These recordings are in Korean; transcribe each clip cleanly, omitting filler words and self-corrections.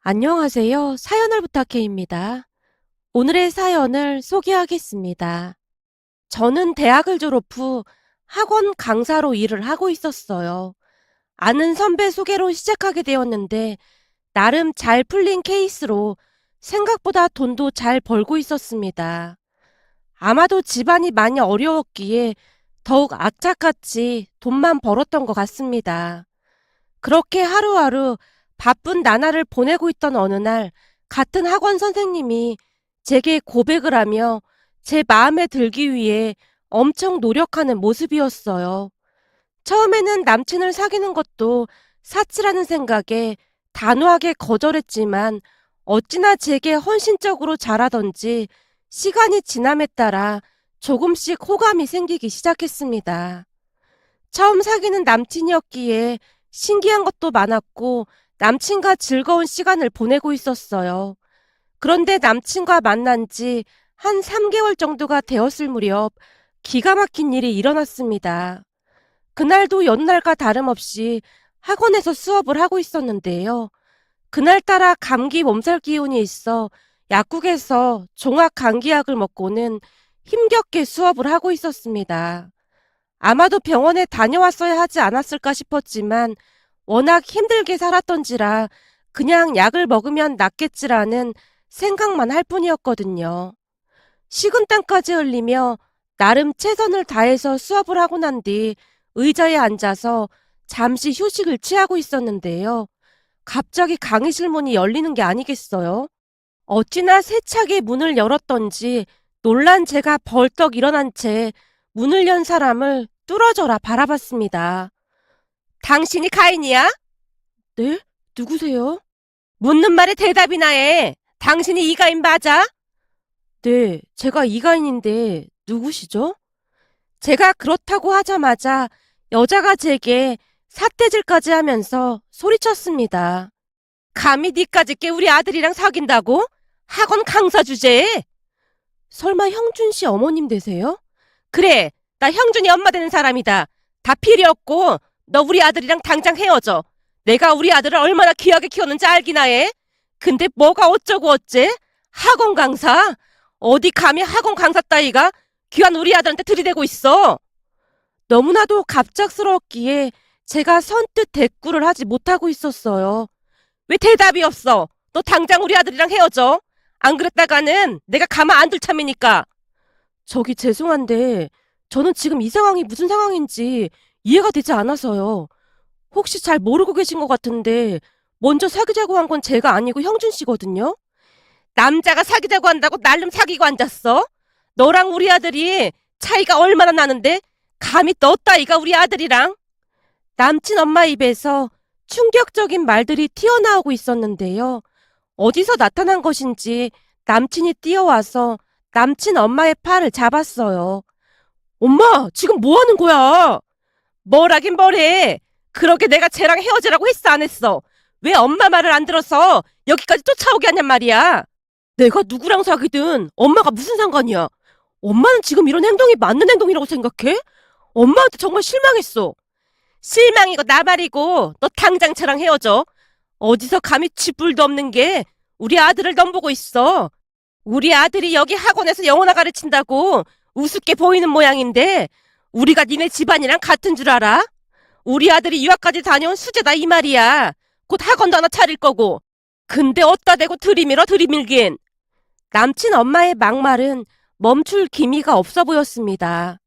안녕하세요. 사연을 부탁해입니다. 오늘의 사연을 소개하겠습니다. 저는 대학을 졸업 후 학원 강사로 일을 하고 있었어요. 아는 선배 소개로 시작하게 되었는데 나름 잘 풀린 케이스로 생각보다 돈도 잘 벌고 있었습니다. 아마도 집안이 많이 어려웠기에 더욱 악착같이 돈만 벌었던 것 같습니다. 그렇게 하루하루 바쁜 나날을 보내고 있던 어느 날 같은 학원 선생님이 제게 고백을 하며 제 마음에 들기 위해 엄청 노력하는 모습이었어요. 처음에는 남친을 사귀는 것도 사치라는 생각에 단호하게 거절했지만 어찌나 제게 헌신적으로 잘하던지 시간이 지남에 따라 조금씩 호감이 생기기 시작했습니다. 처음 사귀는 남친이었기에 신기한 것도 많았고 남친과 즐거운 시간을 보내고 있었어요. 그런데 남친과 만난 지 한 3개월 정도가 되었을 무렵 기가 막힌 일이 일어났습니다. 그날도 연날과 다름없이 학원에서 수업을 하고 있었는데요. 그날따라 감기 몸살 기운이 있어 약국에서 종합 감기약을 먹고는 힘겹게 수업을 하고 있었습니다. 아마도 병원에 다녀왔어야 하지 않았을까 싶었지만 워낙 힘들게 살았던지라 그냥 약을 먹으면 낫겠지라는 생각만 할 뿐이었거든요. 식은땀까지 흘리며 나름 최선을 다해서 수업을 하고 난 뒤 의자에 앉아서 잠시 휴식을 취하고 있었는데요. 갑자기 강의실 문이 열리는 게 아니겠어요? 어찌나 세차게 문을 열었던지 놀란 제가 벌떡 일어난 채 문을 연 사람을 뚫어져라 바라봤습니다. 당신이 가인이야? 네? 누구세요? 묻는 말에 대답이나 해. 당신이 이가인 맞아? 네, 제가 이가인인데 누구시죠? 제가 그렇다고 하자마자 여자가 제게 삿대질까지 하면서 소리쳤습니다. 감히 니까지 게 우리 아들이랑 사귄다고? 학원 강사 주제에? 설마 형준 씨 어머님 되세요? 그래, 나 형준이 엄마 되는 사람이다. 다 필요 없고 너 우리 아들이랑 당장 헤어져. 내가 우리 아들을 얼마나 귀하게 키웠는지 알기나 해. 근데 뭐가 어쩌고 어째? 학원 강사? 어디 감히 학원 강사 따위가 귀한 우리 아들한테 들이대고 있어. 너무나도 갑작스러웠기에 제가 선뜻 대꾸를 하지 못하고 있었어요. 왜 대답이 없어? 너 당장 우리 아들이랑 헤어져. 안 그랬다가는 내가 가만 안 둘 참이니까. 저기 죄송한데 저는 지금 이 상황이 무슨 상황인지 이해가 되지 않아서요. 혹시 잘 모르고 계신 것 같은데 먼저 사귀자고 한 건 제가 아니고 형준 씨거든요. 남자가 사귀자고 한다고 날름 사귀고 앉았어? 너랑 우리 아들이 차이가 얼마나 나는데 감히 너 따위가 우리 아들이랑. 남친 엄마 입에서 충격적인 말들이 튀어나오고 있었는데요. 어디서 나타난 것인지 남친이 뛰어와서 남친 엄마의 팔을 잡았어요. 엄마, 지금 뭐 하는 거야? 뭐라긴 뭐래. 그러게 내가 쟤랑 헤어지라고 했어 안 했어? 왜 엄마 말을 안 들어서 여기까지 쫓아오게 하냔 말이야. 내가 누구랑 사귀든 엄마가 무슨 상관이야. 엄마는 지금 이런 행동이 맞는 행동이라고 생각해? 엄마한테 정말 실망했어. 실망이고 나발이고 너 당장 쟤랑 헤어져. 어디서 감히 쥐뿔도 없는 게 우리 아들을 넘보고 있어. 우리 아들이 여기 학원에서 영어나 가르친다고 우습게 보이는 모양인데 우리가 니네 집안이랑 같은 줄 알아? 우리 아들이 유학까지 다녀온 수재다 이 말이야. 곧 학원도 하나 차릴 거고. 근데 어따 대고 들이밀어 들이밀긴. 남친 엄마의 막말은 멈출 기미가 없어 보였습니다.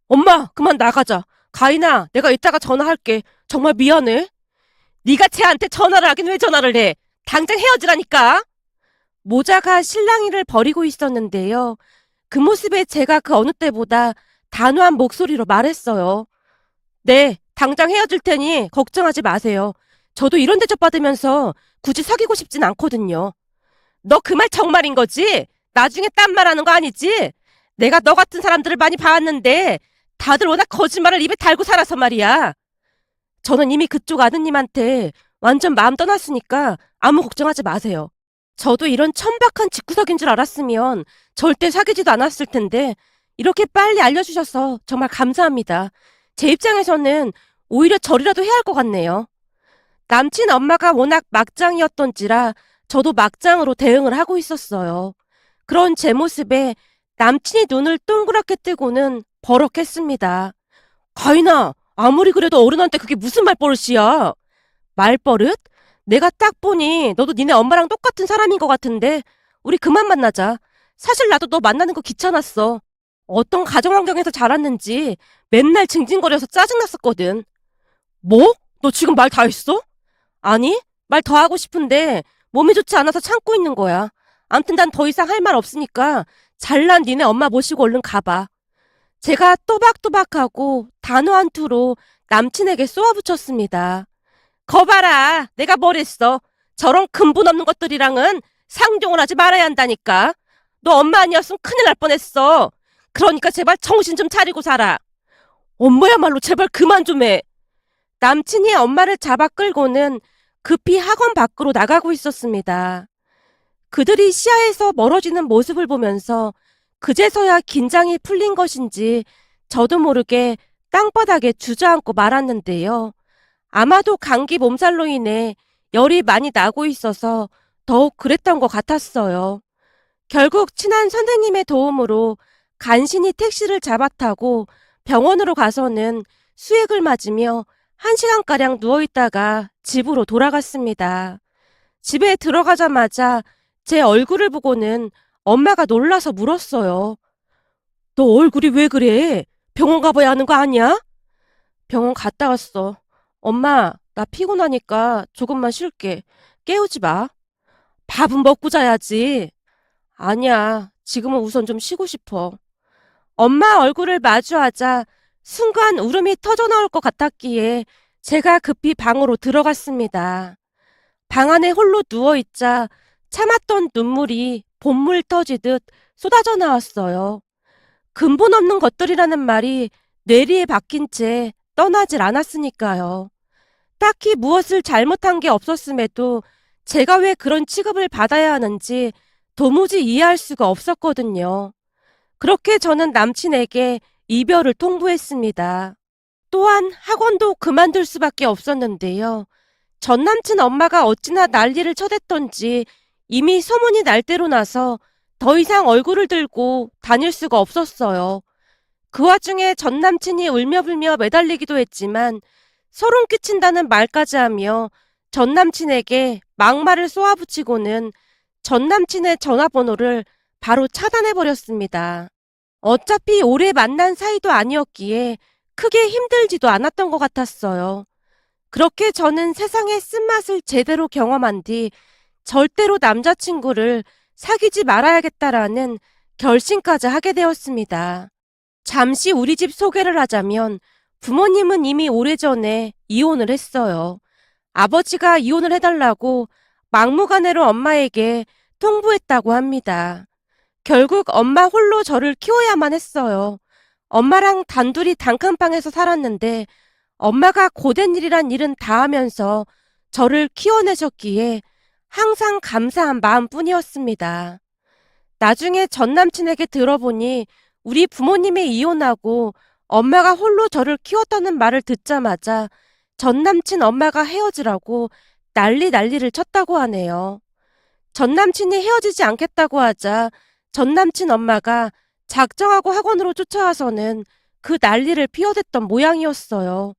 엄마, 그만 나가자. 가인아, 내가 이따가 전화할게. 정말 미안해. 네가 쟤한테 전화를 하긴 왜 전화를 해? 당장 헤어지라니까. 모자가 실랑이를 벌이고 있었는데요. 그 모습에 제가 그 어느 때보다 단호한 목소리로 말했어요. 네, 당장 헤어질 테니 걱정하지 마세요. 저도 이런 대접 받으면서 굳이 사귀고 싶진 않거든요. 너 그 말 정말인 거지? 나중에 딴 말 하는 거 아니지? 내가 너 같은 사람들을 많이 봐왔는데 다들 워낙 거짓말을 입에 달고 살아서 말이야. 저는 이미 그쪽 아드님한테 완전 마음 떠났으니까 아무 걱정하지 마세요. 저도 이런 천박한 집구석인 줄 알았으면 절대 사귀지도 않았을 텐데 이렇게 빨리 알려주셔서 정말 감사합니다. 제 입장에서는 오히려 절이라도 해야 할 것 같네요. 남친 엄마가 워낙 막장이었던지라 저도 막장으로 대응을 하고 있었어요. 그런 제 모습에 남친이 눈을 동그랗게 뜨고는 버럭했습니다. 가인아, 아무리 그래도 어른한테 그게 무슨 말버릇이야? 말버릇? 내가 딱 보니 너도 니네 엄마랑 똑같은 사람인 것 같은데 우리 그만 만나자. 사실 나도 너 만나는 거 귀찮았어. 어떤 가정 환경에서 자랐는지 맨날 징징거려서 짜증났었거든. 뭐? 너 지금 말 다 했어? 아니, 말 더 하고 싶은데 몸이 좋지 않아서 참고 있는 거야. 암튼 난 더 이상 할 말 없으니까 잘난 니네 엄마 모시고 얼른 가봐. 제가 또박또박하고 단호 한 투로 남친에게 쏘아붙였습니다. 거봐라, 내가 뭘 했어. 저런 근본 없는 것들이랑은 상종을 하지 말아야 한다니까. 너 엄마 아니었으면 큰일 날 뻔했어. 그러니까 제발 정신 좀 차리고 살아. 엄마야말로 제발 그만 좀 해. 남친이 엄마를 잡아 끌고는 급히 학원 밖으로 나가고 있었습니다. 그들이 시야에서 멀어지는 모습을 보면서 그제서야 긴장이 풀린 것인지 저도 모르게 땅바닥에 주저앉고 말았는데요. 아마도 감기 몸살로 인해 열이 많이 나고 있어서 더욱 그랬던 것 같았어요. 결국 친한 선생님의 도움으로 간신히 택시를 잡아 타고 병원으로 가서는 수액을 맞으며 1시간가량 누워있다가 집으로 돌아갔습니다. 집에 들어가자마자 제 얼굴을 보고는 엄마가 놀라서 물었어요. 너 얼굴이 왜 그래? 병원 가봐야 하는 거 아니야? 병원 갔다 왔어. 엄마, 나 피곤하니까 조금만 쉴게. 깨우지 마. 밥은 먹고 자야지. 아니야, 지금은 우선 좀 쉬고 싶어. 엄마 얼굴을 마주하자 순간 울음이 터져나올 것 같았기에 제가 급히 방으로 들어갔습니다. 방 안에 홀로 누워있자 참았던 눈물이 본물 터지듯 쏟아져 나왔어요. 근본 없는 것들이라는 말이 뇌리에 박힌 채 떠나질 않았으니까요. 딱히 무엇을 잘못한 게 없었음에도 제가 왜 그런 취급을 받아야 하는지 도무지 이해할 수가 없었거든요. 그렇게 저는 남친에게 이별을 통보했습니다. 또한 학원도 그만둘 수밖에 없었는데요. 전 남친 엄마가 어찌나 난리를 쳐댔던지 이미 소문이 날 대로 나서 더 이상 얼굴을 들고 다닐 수가 없었어요. 그 와중에 전 남친이 울며불며 매달리기도 했지만 소름 끼친다는 말까지 하며 전 남친에게 막말을 쏘아붙이고는 전 남친의 전화번호를 바로 차단해버렸습니다. 어차피 오래 만난 사이도 아니었기에 크게 힘들지도 않았던 것 같았어요. 그렇게 저는 세상의 쓴맛을 제대로 경험한 뒤 절대로 남자친구를 사귀지 말아야겠다라는 결심까지 하게 되었습니다. 잠시 우리 집 소개를 하자면 부모님은 이미 오래전에 이혼을 했어요. 아버지가 이혼을 해달라고 막무가내로 엄마에게 통보했다고 합니다. 결국 엄마 홀로 저를 키워야만 했어요. 엄마랑 단둘이 단칸방에서 살았는데 엄마가 고된 일이란 일은 다 하면서 저를 키워내셨기에 항상 감사한 마음뿐이었습니다. 나중에 전 남친에게 들어보니 우리 부모님이 이혼하고 엄마가 홀로 저를 키웠다는 말을 듣자마자 전 남친 엄마가 헤어지라고 난리를 쳤다고 하네요. 전 남친이 헤어지지 않겠다고 하자 전 남친 엄마가 작정하고 학원으로 쫓아와서는 그 난리를 피워댔던 모양이었어요.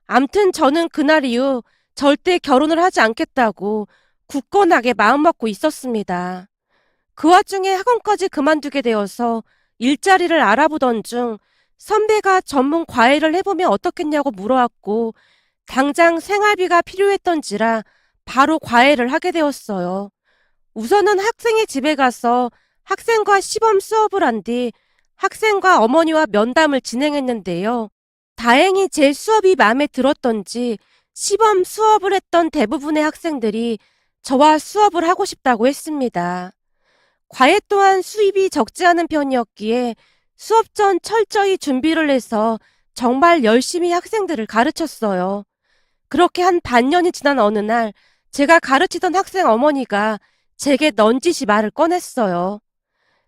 암튼 저는 그날 이후 절대 결혼을 하지 않겠다고 굳건하게 마음먹고 있었습니다. 그 와중에 학원까지 그만두게 되어서 일자리를 알아보던 중 선배가 전문 과외를 해보면 어떻겠냐고 물어왔고 당장 생활비가 필요했던지라 바로 과외를 하게 되었어요. 우선은 학생의 집에 가서 학생과 시범 수업을 한 뒤 학생과 어머니와 면담을 진행했는데요. 다행히 제 수업이 마음에 들었던지 시범 수업을 했던 대부분의 학생들이 저와 수업을 하고 싶다고 했습니다. 과외 또한 수입이 적지 않은 편이었기에 수업 전 철저히 준비를 해서 정말 열심히 학생들을 가르쳤어요. 그렇게 한 반년이 지난 어느 날 제가 가르치던 학생 어머니가 제게 넌지시 말을 꺼냈어요.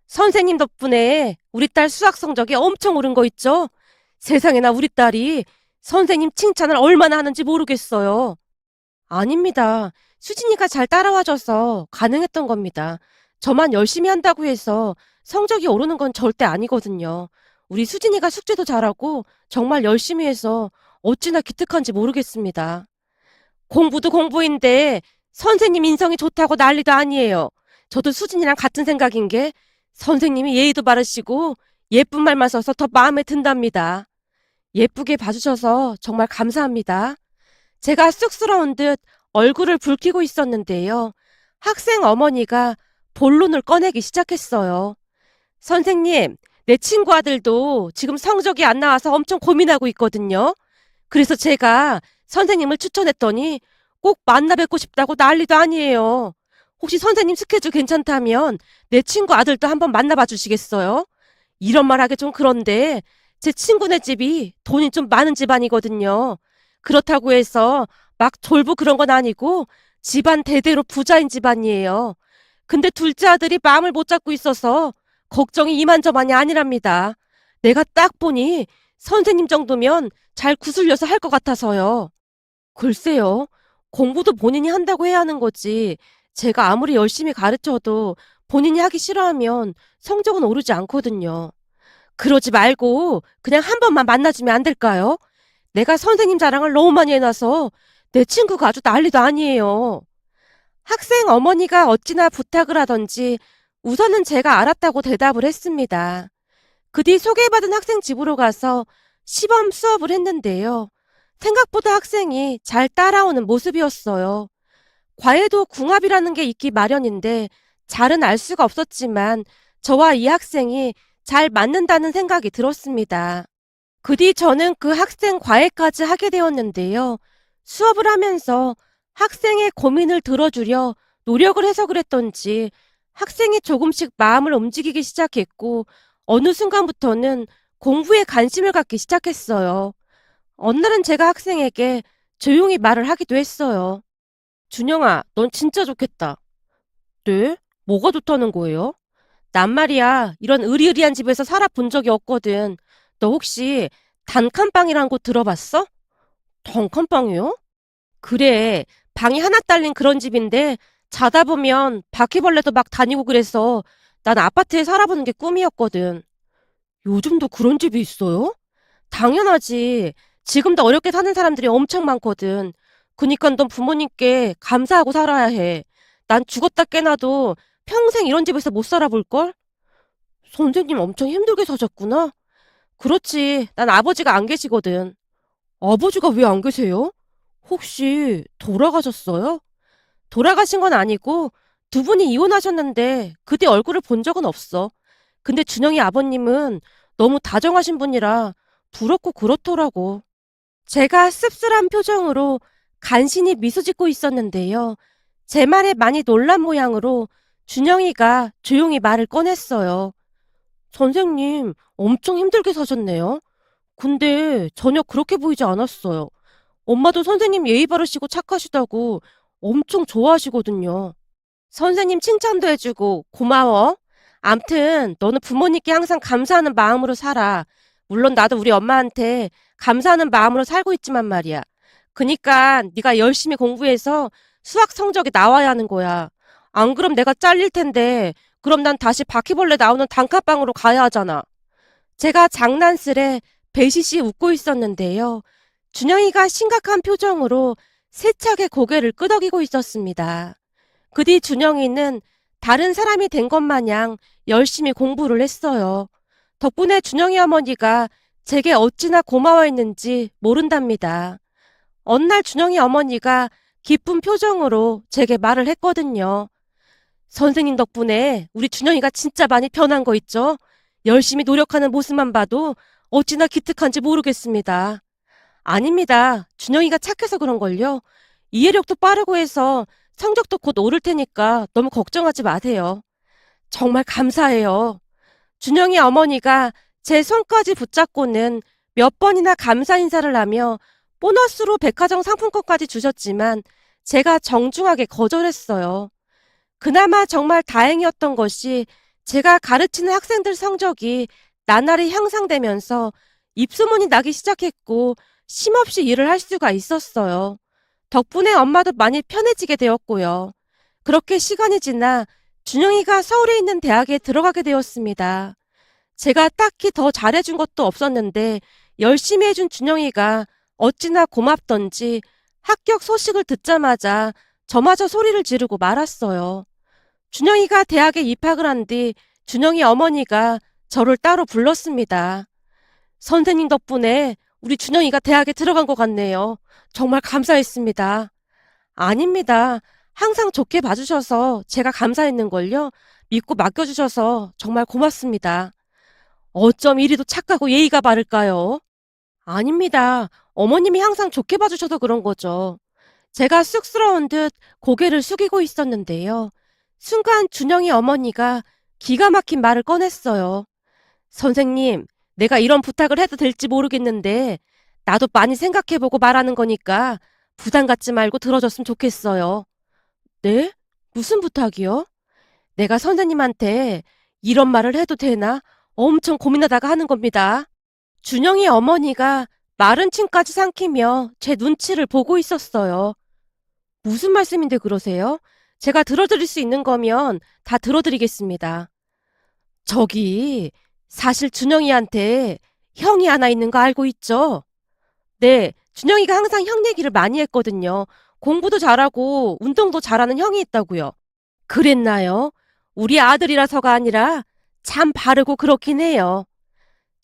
선생님 덕분에 우리 딸 수학 성적이 엄청 오른 거 있죠? 세상에나 우리 딸이 선생님 칭찬을 얼마나 하는지 모르겠어요. 아닙니다. 수진이가 잘 따라와줘서 가능했던 겁니다. 저만 열심히 한다고 해서 성적이 오르는 건 절대 아니거든요. 우리 수진이가 숙제도 잘하고 정말 열심히 해서 어찌나 기특한지 모르겠습니다. 공부도 공부인데 선생님 인성이 좋다고 난리도 아니에요. 저도 수진이랑 같은 생각인 게 선생님이 예의도 바르시고 예쁜 말만 써서 더 마음에 든답니다. 예쁘게 봐주셔서 정말 감사합니다. 제가 쑥스러운 듯 얼굴을 붉히고 있었는데요. 학생 어머니가 본론을 꺼내기 시작했어요. 선생님, 내 친구 아들도 지금 성적이 안 나와서 엄청 고민하고 있거든요. 그래서 제가 선생님을 추천했더니 꼭 만나 뵙고 싶다고 난리도 아니에요. 혹시 선생님 스케줄 괜찮다면 내 친구 아들도 한번 만나봐 주시겠어요? 이런 말 하기 좀 그런데 제 친구네 집이 돈이 좀 많은 집안이거든요. 그렇다고 해서 막 졸부 그런 건 아니고 집안 대대로 부자인 집안이에요. 근데 둘째 아들이 마음을 못 잡고 있어서 걱정이 이만저만이 아니랍니다. 내가 딱 보니 선생님 정도면 잘 구슬려서 할 것 같아서요. 글쎄요. 공부도 본인이 한다고 해야 하는 거지. 제가 아무리 열심히 가르쳐도 본인이 하기 싫어하면 성적은 오르지 않거든요. 그러지 말고 그냥 한 번만 만나주면 안 될까요? 내가 선생님 자랑을 너무 많이 해놔서 내 친구가 아주 난리도 아니에요. 학생 어머니가 어찌나 부탁을 하던지 우선은 제가 알았다고 대답을 했습니다. 그 뒤 소개받은 학생 집으로 가서 시범 수업을 했는데요. 생각보다 학생이 잘 따라오는 모습이었어요. 과외도 궁합이라는 게 있기 마련인데 잘은 알 수가 없었지만 저와 이 학생이 잘 맞는다는 생각이 들었습니다. 그 뒤 저는 그 학생 과외까지 하게 되었는데요. 수업을 하면서 학생의 고민을 들어주려 노력을 해서 그랬던지 학생이 조금씩 마음을 움직이기 시작했고 어느 순간부터는 공부에 관심을 갖기 시작했어요. 어느 날은 제가 학생에게 조용히 말을 하기도 했어요. 준영아, 넌 진짜 좋겠다. 네? 뭐가 좋다는 거예요? 난 말이야, 이런 으리으리한 집에서 살아본 적이 없거든. 너 혹시 단칸방이란 곳 들어봤어? 단칸방이요? 그래, 방이 하나 딸린 그런 집인데 자다 보면 바퀴벌레도 막 다니고 그래서 난 아파트에 살아보는 게 꿈이었거든. 요즘도 그런 집이 있어요? 당연하지. 지금도 어렵게 사는 사람들이 엄청 많거든. 그니까 넌 부모님께 감사하고 살아야 해. 난 죽었다 깨나도 평생 이런 집에서 못 살아볼걸? 선생님 엄청 힘들게 사셨구나. 그렇지. 난 아버지가 안 계시거든. 아버지가 왜 안 계세요? 혹시 돌아가셨어요? 돌아가신 건 아니고 두 분이 이혼하셨는데 그 뒤 얼굴을 본 적은 없어. 근데 준영이 아버님은 너무 다정하신 분이라 부럽고 그렇더라고. 제가 씁쓸한 표정으로 간신히 미소 짓고 있었는데요. 제 말에 많이 놀란 모양으로 준영이가 조용히 말을 꺼냈어요. 선생님, 엄청 힘들게 사셨네요. 근데 전혀 그렇게 보이지 않았어요. 엄마도 선생님 예의 바르시고 착하시다고 엄청 좋아하시거든요. 선생님 칭찬도 해주고 고마워. 암튼 너는 부모님께 항상 감사하는 마음으로 살아. 물론 나도 우리 엄마한테 감사하는 마음으로 살고 있지만 말이야. 그니까 네가 열심히 공부해서 수학 성적이 나와야 하는 거야. 안 그럼 내가 잘릴 텐데 그럼 난 다시 바퀴벌레 나오는 단칸방으로 가야 하잖아. 제가 장난스레 배시시 웃고 있었는데요. 준영이가 심각한 표정으로 세차게 고개를 끄덕이고 있었습니다. 그 뒤 준영이는 다른 사람이 된 것 마냥 열심히 공부를 했어요. 덕분에 준영이 어머니가 제게 어찌나 고마워했는지 모른답니다. 어느 날 준영이 어머니가 기쁜 표정으로 제게 말을 했거든요. 선생님 덕분에 우리 준영이가 진짜 많이 변한 거 있죠? 열심히 노력하는 모습만 봐도 어찌나 기특한지 모르겠습니다. 아닙니다. 준영이가 착해서 그런걸요. 이해력도 빠르고 해서 성적도 곧 오를 테니까 너무 걱정하지 마세요. 정말 감사해요. 준영이 어머니가 제 손까지 붙잡고는 몇 번이나 감사 인사를 하며 보너스로 백화점 상품권까지 주셨지만 제가 정중하게 거절했어요. 그나마 정말 다행이었던 것이 제가 가르치는 학생들 성적이 나날이 향상되면서 입소문이 나기 시작했고 쉼없이 일을 할 수가 있었어요. 덕분에 엄마도 많이 편해지게 되었고요. 그렇게 시간이 지나 준영이가 서울에 있는 대학에 들어가게 되었습니다. 제가 딱히 더 잘해준 것도 없었는데 열심히 해준 준영이가 어찌나 고맙던지 합격 소식을 듣자마자 저마저 소리를 지르고 말았어요. 준영이가 대학에 입학을 한 뒤 준영이 어머니가 저를 따로 불렀습니다. 선생님 덕분에 우리 준영이가 대학에 들어간 것 같네요. 정말 감사했습니다. 아닙니다. 항상 좋게 봐주셔서 제가 감사했는걸요. 믿고 맡겨주셔서 정말 고맙습니다. 어쩜 이리도 착하고 예의가 바를까요? 아닙니다. 어머님이 항상 좋게 봐주셔서 그런 거죠. 제가 쑥스러운 듯 고개를 숙이고 있었는데요. 순간 준영이 어머니가 기가 막힌 말을 꺼냈어요. 선생님, 내가 이런 부탁을 해도 될지 모르겠는데 나도 많이 생각해보고 말하는 거니까 부담 갖지 말고 들어줬으면 좋겠어요. 네? 무슨 부탁이요? 내가 선생님한테 이런 말을 해도 되나? 엄청 고민하다가 하는 겁니다. 준영이 어머니가 마른 침까지 삼키며 제 눈치를 보고 있었어요. 무슨 말씀인데 그러세요? 제가 들어드릴 수 있는 거면 다 들어드리겠습니다. 저기, 사실 준영이한테 형이 하나 있는 거 알고 있죠? 네, 준영이가 항상 형 얘기를 많이 했거든요. 공부도 잘하고 운동도 잘하는 형이 있다고요. 그랬나요? 우리 아들이라서가 아니라 참 바르고 그렇긴 해요.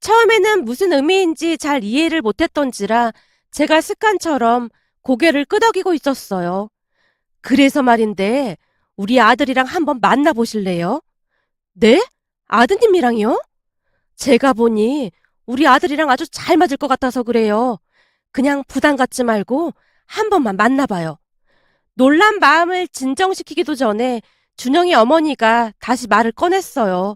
처음에는 무슨 의미인지 잘 이해를 못했던지라 제가 습관처럼 고개를 끄덕이고 있었어요. 그래서 말인데 우리 아들이랑 한번 만나보실래요? 네? 아드님이랑요? 제가 보니 우리 아들이랑 아주 잘 맞을 것 같아서 그래요. 그냥 부담 갖지 말고 한 번만 만나봐요. 놀란 마음을 진정시키기도 전에 준영이 어머니가 다시 말을 꺼냈어요.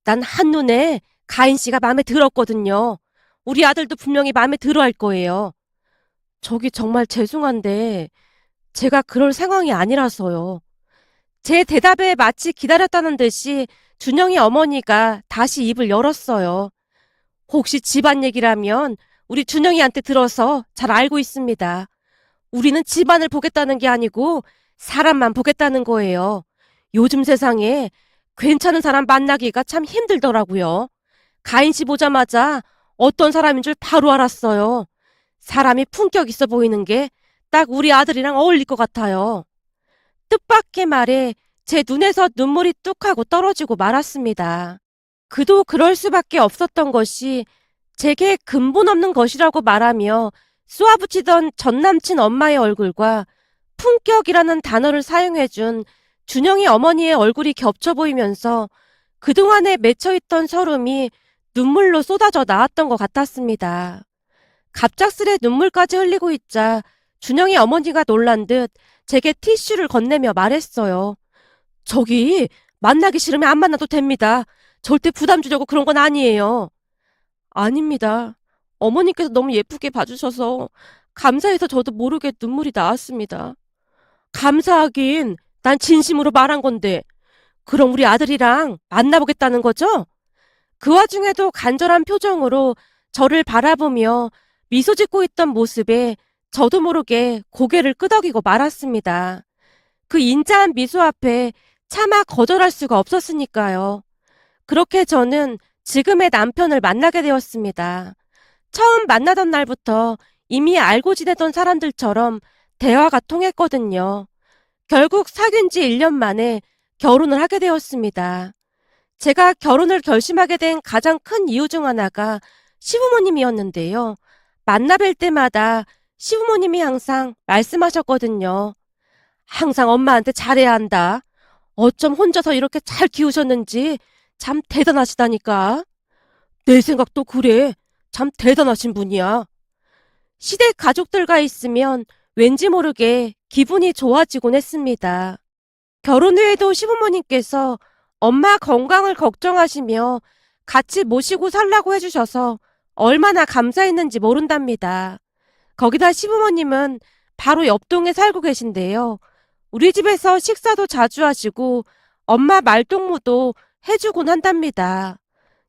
난 한눈에 가인 씨가 마음에 들었거든요. 우리 아들도 분명히 마음에 들어 할 거예요. 저기 정말 죄송한데 제가 그럴 상황이 아니라서요. 제 대답에 마치 기다렸다는 듯이 준영이 어머니가 다시 입을 열었어요. 혹시 집안 얘기라면 우리 준영이한테 들어서 잘 알고 있습니다. 우리는 집안을 보겠다는 게 아니고 사람만 보겠다는 거예요. 요즘 세상에 괜찮은 사람 만나기가 참 힘들더라고요. 가인 씨 보자마자 어떤 사람인 줄 바로 알았어요. 사람이 품격 있어 보이는 게 딱 우리 아들이랑 어울릴 것 같아요. 뜻밖의 말에 제 눈에서 눈물이 뚝 하고 떨어지고 말았습니다. 그도 그럴 수밖에 없었던 것이 제게 근본 없는 것이라고 말하며 쏘아붙이던 전남친 엄마의 얼굴과 품격이라는 단어를 사용해준 준영이 어머니의 얼굴이 겹쳐 보이면서 그동안에 맺혀있던 서름이 눈물로 쏟아져 나왔던 것 같았습니다. 갑작스레 눈물까지 흘리고 있자 준영이 어머니가 놀란 듯 제게 티슈를 건네며 말했어요. 저기 만나기 싫으면 안 만나도 됩니다. 절대 부담 주려고 그런 건 아니에요. 아닙니다. 어머니께서 너무 예쁘게 봐주셔서 감사해서 저도 모르게 눈물이 나왔습니다. 감사하긴 난 진심으로 말한 건데 그럼 우리 아들이랑 만나보겠다는 거죠? 그 와중에도 간절한 표정으로 저를 바라보며 미소 짓고 있던 모습에 저도 모르게 고개를 끄덕이고 말았습니다. 그 인자한 미소 앞에 차마 거절할 수가 없었으니까요. 그렇게 저는 지금의 남편을 만나게 되었습니다. 처음 만나던 날부터 이미 알고 지내던 사람들처럼 대화가 통했거든요. 결국 사귄 지 1년 만에 결혼을 하게 되었습니다. 제가 결혼을 결심하게 된 가장 큰 이유 중 하나가 시부모님이었는데요. 만나뵐 때마다 시부모님이 항상 말씀하셨거든요. 항상 엄마한테 잘해야 한다. 어쩜 혼자서 이렇게 잘 키우셨는지 참 대단하시다니까. 내 생각도 그래. 참 대단하신 분이야. 시댁 가족들과 있으면 왠지 모르게 기분이 좋아지곤 했습니다. 결혼 후에도 시부모님께서 엄마 건강을 걱정하시며 같이 모시고 살라고 해주셔서 얼마나 감사했는지 모른답니다. 거기다 시부모님은 바로 옆동에 살고 계신데요. 우리 집에서 식사도 자주 하시고 엄마 말동무도 해주곤 한답니다.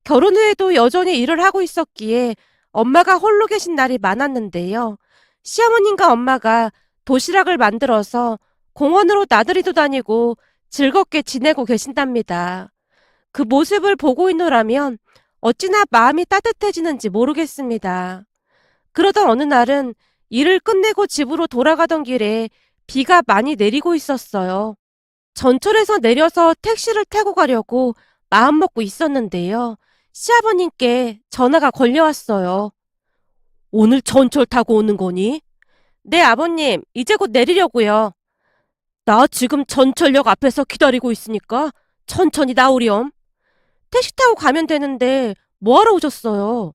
결혼 후에도 여전히 일을 하고 있었기에 엄마가 홀로 계신 날이 많았는데요. 시어머님과 엄마가 도시락을 만들어서 공원으로 나들이도 다니고 즐겁게 지내고 계신답니다. 그 모습을 보고 있노라면 어찌나 마음이 따뜻해지는지 모르겠습니다. 그러던 어느 날은 일을 끝내고 집으로 돌아가던 길에 비가 많이 내리고 있었어요. 전철에서 내려서 택시를 타고 가려고 마음먹고 있었는데요. 시아버님께 전화가 걸려왔어요. 오늘 전철 타고 오는 거니? 네, 아버님. 이제 곧 내리려고요. 나 지금 전철역 앞에서 기다리고 있으니까 천천히 나오렴. 택시 타고 가면 되는데 뭐하러 오셨어요?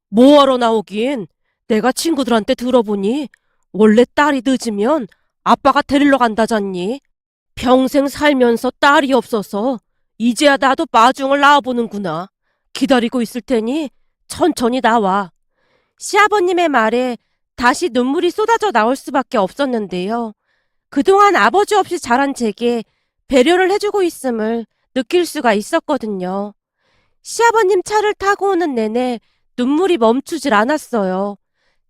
뭐하러 나오긴. 내가 친구들한테 들어보니 원래 딸이 늦으면 아빠가 데리러 간다잖니. 평생 살면서 딸이 없어서 이제야 나도 마중을 나와보는구나. 기다리고 있을 테니 천천히 나와. 시아버님의 말에 다시 눈물이 쏟아져 나올 수밖에 없었는데요. 그동안 아버지 없이 자란 제게 배려를 해주고 있음을 느낄 수가 있었거든요. 시아버님 차를 타고 오는 내내 눈물이 멈추질 않았어요.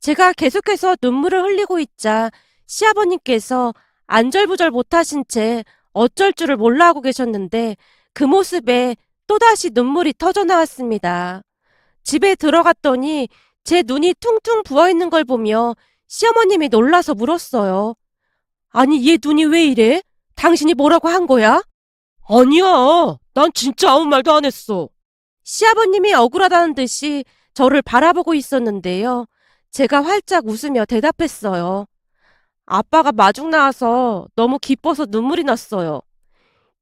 제가 계속해서 눈물을 흘리고 있자 시아버님께서 안절부절 못하신 채 어쩔 줄을 몰라 하고 계셨는데 그 모습에 또다시 눈물이 터져 나왔습니다. 집에 들어갔더니 제 눈이 퉁퉁 부어있는 걸 보며 시어머님이 놀라서 물었어요. 아니, 얘 눈이 왜 이래? 당신이 뭐라고 한 거야? 아니야. 난 진짜 아무 말도 안 했어. 시아버님이 억울하다는 듯이 저를 바라보고 있었는데요. 제가 활짝 웃으며 대답했어요. 아빠가 마중 나와서 너무 기뻐서 눈물이 났어요.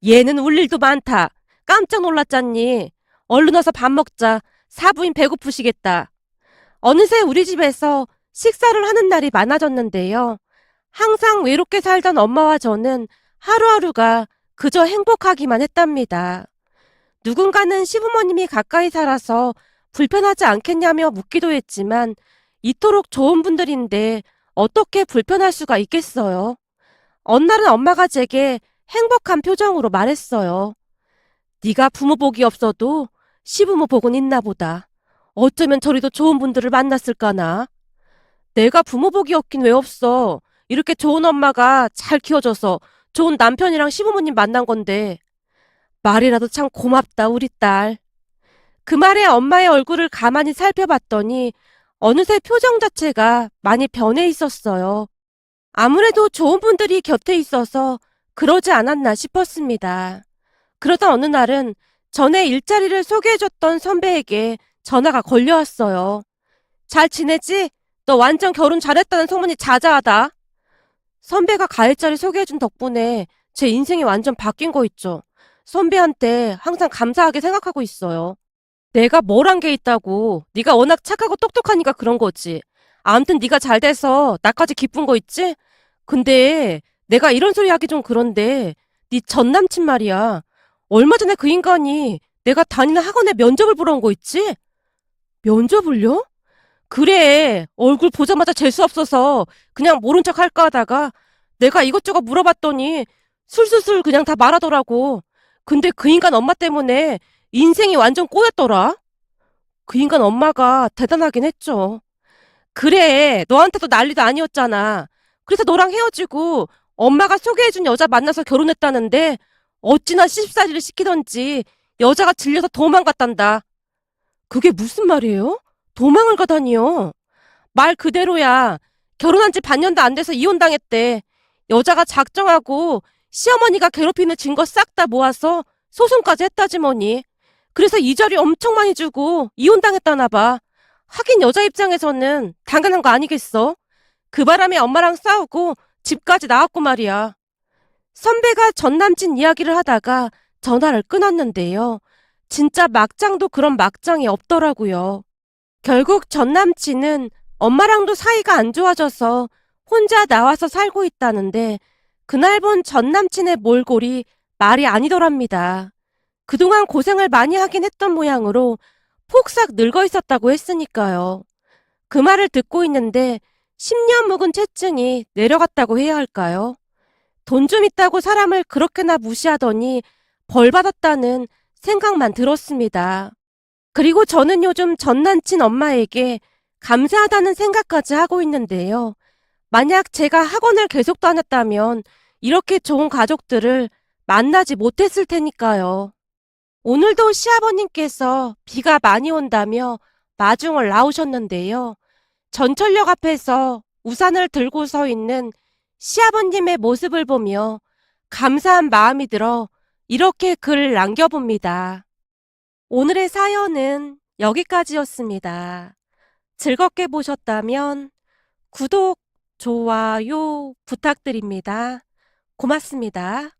얘는 울 일도 많다. 깜짝 놀랐잖니. 얼른 와서 밥 먹자. 사부인 배고프시겠다. 어느새 우리 집에서 식사를 하는 날이 많아졌는데요. 항상 외롭게 살던 엄마와 저는 하루하루가 그저 행복하기만 했답니다. 누군가는 시부모님이 가까이 살아서 불편하지 않겠냐며 묻기도 했지만 이토록 좋은 분들인데 어떻게 불편할 수가 있겠어요? 어느 날은 엄마가 제게 행복한 표정으로 말했어요. 네가 부모 복이 없어도 시부모 복은 있나 보다. 어쩌면 저리도 좋은 분들을 만났을까나. 내가 부모 복이 없긴 왜 없어. 이렇게 좋은 엄마가 잘 키워줘서 좋은 남편이랑 시부모님 만난 건데. 말이라도 참 고맙다 우리 딸. 그 말에 엄마의 얼굴을 가만히 살펴봤더니 어느새 표정 자체가 많이 변해 있었어요. 아무래도 좋은 분들이 곁에 있어서 그러지 않았나 싶었습니다. 그러던 어느 날은 전에 일자리를 소개해줬던 선배에게 전화가 걸려왔어요. 잘 지내지? 너 완전 결혼 잘했다는 소문이 자자하다. 선배가 가일자리 소개해준 덕분에 제 인생이 완전 바뀐 거 있죠. 선배한테 항상 감사하게 생각하고 있어요. 내가 뭘 한 게 있다고. 네가 워낙 착하고 똑똑하니까 그런 거지. 아무튼 네가 잘 돼서 나까지 기쁜 거 있지? 근데 내가 이런 소리 하기 좀 그런데 네 전 남친 말이야. 얼마 전에 그 인간이 내가 다니는 학원에 면접을 보러 온 거 있지? 면접을요? 그래. 얼굴 보자마자 재수 없어서 그냥 모른 척 할까 하다가 내가 이것저것 물어봤더니 술술술 그냥 다 말하더라고. 근데 그 인간 엄마 때문에 인생이 완전 꼬였더라. 그 인간 엄마가 대단하긴 했죠. 그래, 너한테도 난리도 아니었잖아. 그래서 너랑 헤어지고 엄마가 소개해준 여자 만나서 결혼했다는데 어찌나 시집살이를 시키던지 여자가 질려서 도망갔단다. 그게 무슨 말이에요? 도망을 가다니요. 말 그대로야. 결혼한 지 반년도 안 돼서 이혼당했대. 여자가 작정하고 시어머니가 괴롭히는 증거 싹 다 모아서 소송까지 했다지 뭐니. 그래서 이자료 엄청 많이 주고 이혼당했다나 봐. 하긴 여자 입장에서는 당연한 거 아니겠어? 그 바람에 엄마랑 싸우고 집까지 나왔고 말이야. 선배가 전 남친 이야기를 하다가 전화를 끊었는데요. 진짜 막장도 그런 막장이 없더라고요. 결국 전 남친은 엄마랑도 사이가 안 좋아져서 혼자 나와서 살고 있다는데 그날 본 전 남친의 몰골이 말이 아니더랍니다. 그동안 고생을 많이 하긴 했던 모양으로 폭삭 늙어 있었다고 했으니까요. 그 말을 듣고 있는데 10년 묵은 채증이 내려갔다고 해야 할까요? 돈 좀 있다고 사람을 그렇게나 무시하더니 벌 받았다는 생각만 들었습니다. 그리고 저는 요즘 전 남친 엄마에게 감사하다는 생각까지 하고 있는데요. 만약 제가 학원을 계속 다녔다면 이렇게 좋은 가족들을 만나지 못했을 테니까요. 오늘도 시아버님께서 비가 많이 온다며 마중을 나오셨는데요. 전철역 앞에서 우산을 들고 서 있는 시아버님의 모습을 보며 감사한 마음이 들어 이렇게 글을 남겨봅니다. 오늘의 사연은 여기까지였습니다. 즐겁게 보셨다면 구독, 좋아요 부탁드립니다. 고맙습니다.